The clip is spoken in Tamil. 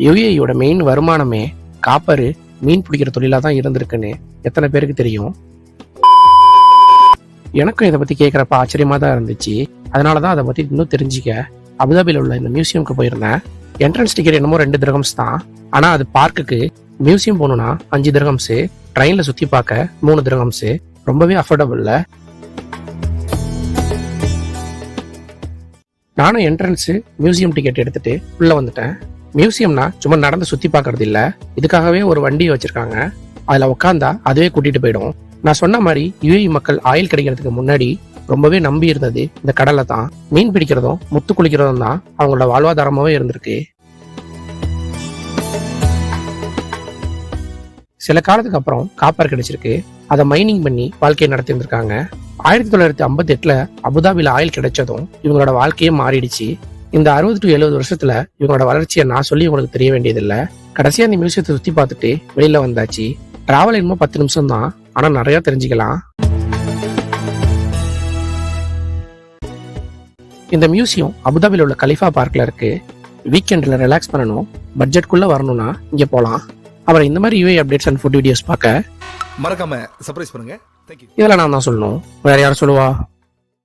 யுஏஇயோட மெயின் வருமானமே காப்பரு மீன் பிடிக்கிற தொழிலா தான் இருந்திருக்குன்னு எத்தனை பேருக்கு தெரியும்? எனக்கும் இதை பத்தி கேட்கறப்ப ஆச்சரியமா தான் இருந்துச்சு. அதனாலதான் அதை பத்தி இன்னும் தெரிஞ்சுக்க அபுதாபியில் உள்ள இந்த மியூசியம்க்கு போயிருந்தேன். என்ட்ரன்ஸ் டிக்கெட் என்னமோ 2 திரகம்ஸ் தான். ஆனா அது பார்க்குக்கு மியூசியம் போகணும்னா 5 திரகம்ஸ், ட்ரெயின்ல சுத்தி பார்க்க 3 திரகம்ஸ். ரொம்பவே அஃபோர்டபுள்ல. நானும் என்ட்ரன்ஸ் மியூசியம் டிக்கெட் எடுத்துட்டு உள்ள வந்துட்டேன். மியூசியம்னா சும்மா நடந்து சுத்தி பார்க்கறது இல்ல, இதுக்காகவே ஒரு வண்டி வச்சிருக்காங்க. அதுல உட்காந்தா அதுவே கூட்டிட்டு போயிடும். நான் சொன்ன மாதிரி யுஏஇ மக்கள் ஆயில் கிடைக்கிறதுக்கு முன்னாடி ரொம்பவே நம்பி இருந்தது இந்த கடலை தான். மீன் பிடிக்கிறதும் முத்து குளிக்கிறதும் தான் அவங்களோட வாழ்வாதாரமாவே இருந்திருக்கு. சில காலத்துக்கு அப்புறம் காப்பர் கிடைச்சிருக்கு. அதை மைனிங் பண்ணி வாழ்க்கையை நடத்தி இருந்திருக்காங்க. 1958 அபுதாபில ஆயில் கிடைச்சதும் இவங்களோட வாழ்க்கையே மாறிடுச்சு. இந்த 60 to 70 வருஷத்துல இவங்களோட வளர்ச்சியை நான் சொல்லி உங்களுக்கு தெரிய வேண்டியதில்லை. கடைசியா இந்த மியூசியத்தை சுத்தி பார்த்துட்டு வெளியில வந்தாச்சு. டிராவல் என்னமோ 10 நிமிஷம் தான், ஆனா நிறைய தெரிஞ்சுக்கலாம். இந்த மியூசியம் அபுதாபியில் உள்ள கலிஃபா பார்க்ல இருக்கு. வீக்கெண்ட்ல ரிலாக்ஸ் பண்ணணும், பட்ஜெட்குள்ள வரணும்னா இங்க போலாம். அப்புறம் இந்த மாதிரி UAE updates and food videos பார்க்க மறக்காம சர்ப்ரைஸ் பண்ணுங்க. இதெல்லாம் நான் தான் சொல்லணும், வேற யாரும் சொல்லுவா?